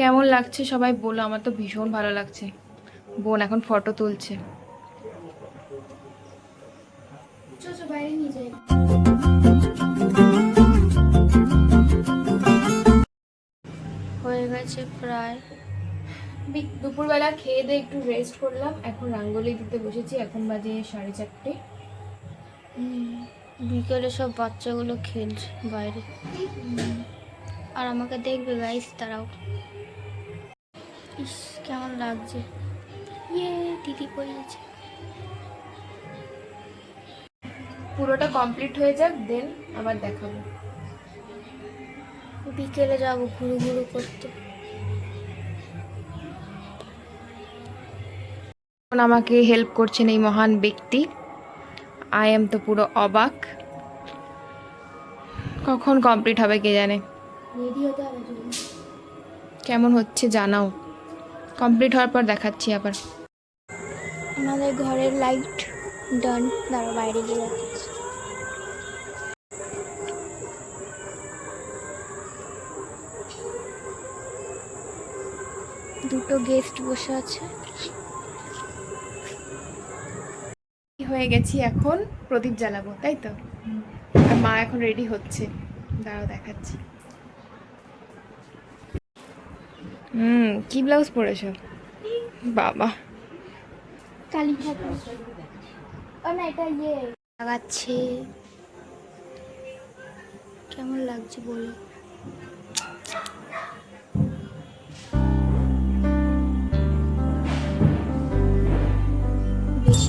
কেমন লাগছে সবাই বলো। আমার তো ভীষণ ভালো লাগছে। বোন এখন ফটো তুলছে। হয়ে গেছে প্রায়। দুপুরবেলা খেয়ে দিয়ে একটু রেস্ট করলাম, এখন রাঙ্গোলি দিতে বসেছি। এখন বাজে 4:30। বিকেলে সব বাচ্চাগুলো খেলছে বাইরে, আর আমাকে দেখবে গাইস, তারাও। ইস, কেমন লাগছে। ইয়ে, দিদি পড়িয়েছে। পুরোটা কমপ্লিট হয়ে যাক, দেন আবার দেখাবো। বিকেলে যাবো ঘুরু ঘুরু করতে। এখন আমাকে হেল্প করছেন এই মহান ব্যক্তি। আই এম তো পুরো অবাক। কখন কমপ্লিট হবে কে জানে। কেমন হচ্ছে জানাও। কমপ্লিট হওয়ার পর দেখাচ্ছি আবার। আমাদের ঘরের লাইট ডান। দাঁড়া, বাইরে গিয়ে দেখাচ্ছি। দুটো গেস্ট বসে আছে। হয়ে গেছি, এখন প্রদীপ জ্বালাবো, তাই তো। আর মা এখন রেডি হচ্ছে, দাঁড়াও দেখাচ্ছি। কি ব্লাউজ পরেছো বাবা? কালী ঠাকুর। ও না, এটা ইয়ে লাগাচ্ছে। কেমন লাগছে বলো। বেশ।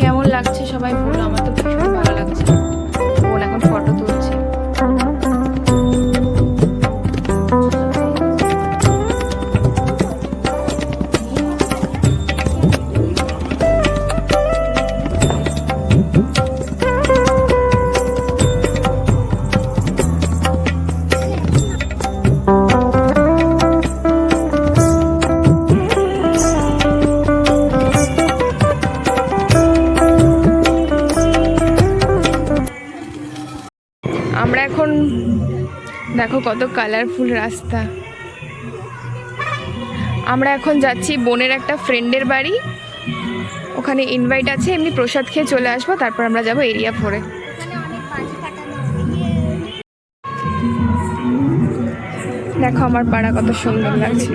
কেমন লাগছে সবাই বলো। আমার তো ভীষণ ভালো লাগছে। বোন এখন ফটো তুলছে। আমরা এখন দেখো কত কালারফুল রাস্তা। আমরা এখন যাচ্ছি বোনের একটা ফ্রেন্ডের বাড়ি, ওখানে ইনভাইট আছে। এমনি প্রসাদ খেয়ে চলে আসবো, তারপর আমরা যাবো এরিয়া 4-এ। দেখো আমার পাড়া কত সুন্দর লাগছে।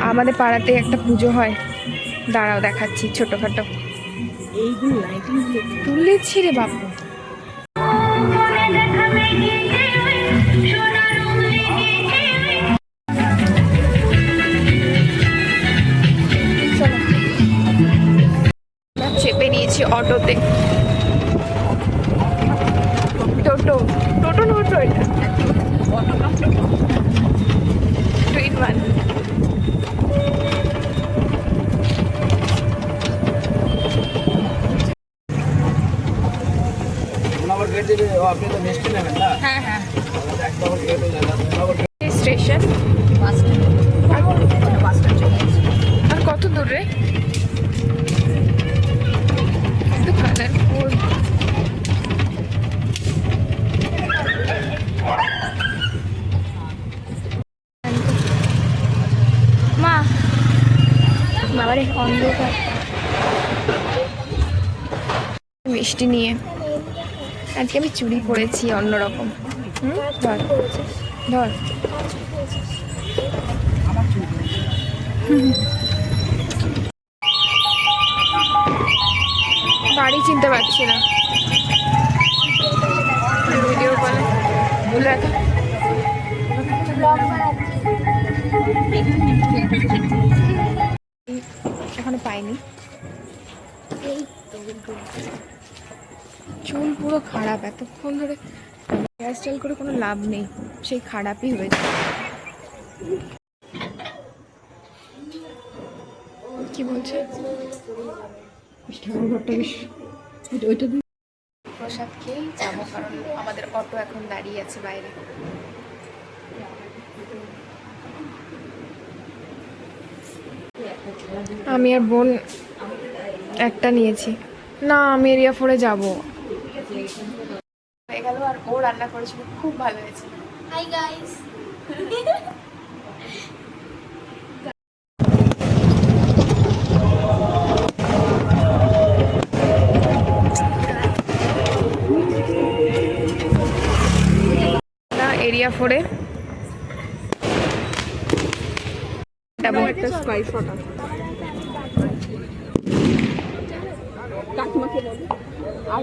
আমাদের পাড়াতে একটা পুজো হয়, দাঁড়াও দেখাচ্ছি ছোটখাটো। তুলেছি রে বাবু। চেপে নিয়েছি অটোতে। টোটো টোটো নোটো, এটা 2 in 1। হ্যাঁ হ্যাঁ, স্টেশন। আর কত দূর রে? কালারফুল। মা, বাবারে অন্ধকার। মিষ্টি নিয়ে আজকে আমি চুড়ি পরেছি অন্যরকম। ধর ধর। বাড়ি চিনতে পারছি না, ভিডিও কলে ভুলে রাখা। এখনো পাইনি। চুল পুরো খারাপ, এতক্ষণ ধরে হেয়ার স্টাইল করে কোনো লাভ নেই, সেই খারাপই হয়েছে। কি বলছে? ঘরটা বেশ প্রসাদ খেয়েই যাবো, কারণ আমাদের অটো এখন দাঁড়িয়ে আছে বাইরে। আমি আর বোন একটা নিয়েছি। না, আমি এরিয়া 4-এ যাবো। হয়ে গেল, আর ও রান্না করেছিল, খুব ভালো হয়েছে। Hi guys. এরিয়া 4-এ একটা স্কাই শট আছে। কাকিমাকে বলো আর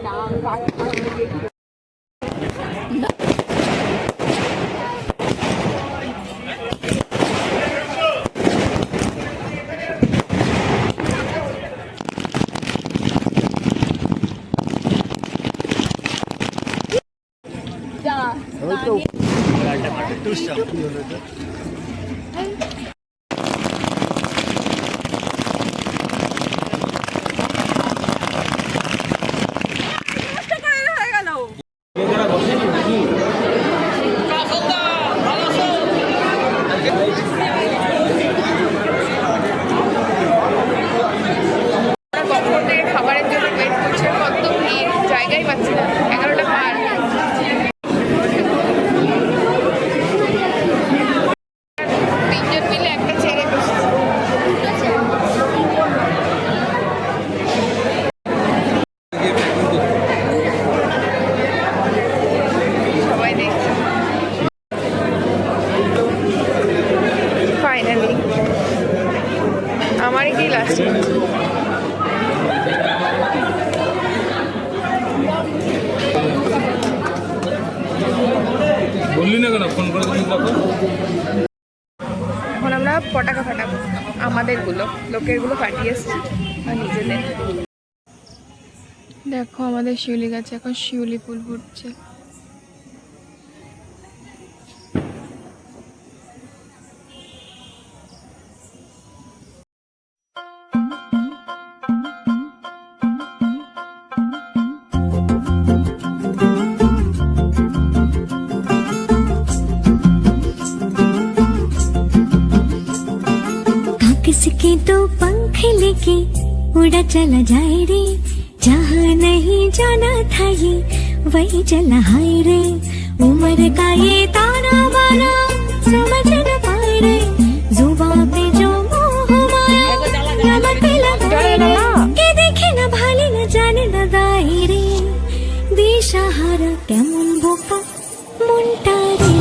কখন থেকে খাবারের জন্য ওয়েট করছে, কত ভিড়, জায়গায় পাচ্ছি না। 11টা পার। তিনজন মিলে একটা ছেড়ে বসেছে। সবাই দেখছে। ফাইনালি আমারই কি লাস্ট। বললি না কেন ফোন করে তুমি তখন? এখন আমরা পটাকা ফাটাবো, আমাদেরগুলো, লোকেরগুলো ফাটিয়ে এসছি আর নিজেদের। দেখো আমাদের শিউলি গাছে এখন শিউলি ফুল ফুটছে। किसके तो पंख लेके उड़ा चला जाए रे, जहाँ नहीं जाना था ये वही चला हाय रे। उम्र का ये ताना बाना समझ न पाए रे, जुबान पे जो मोह माया नमक पे लगाए रे, के देखे न भाले न जाने न दाए रे। दिशाहारा केमन बोका मुंटा रे।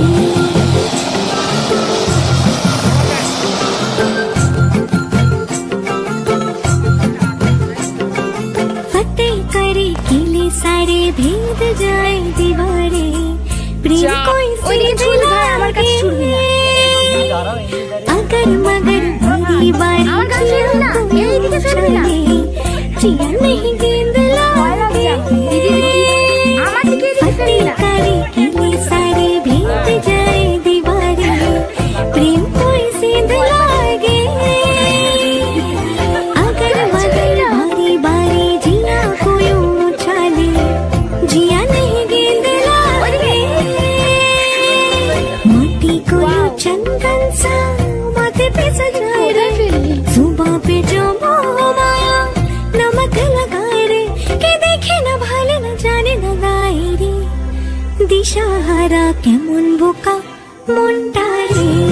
सारे भेद जाए दीवारे, प्रेम कोई अगर मगर बारी बारी चिया नहीं गेंद लागे, सारे भेद जाए दीवारे, प्रेम कोई सेंध लागे। अगर मगर बारी बारी जिया कोई जिया नहीं गेंद लागे, माटी को चंदन सा माथे पे सजाए रे, जुबां पे जो मोह माया नमक लगाए रे, के देखे न भाले न जाने न गाए रे। दिशाहारा केमन बोका मुंडा रे।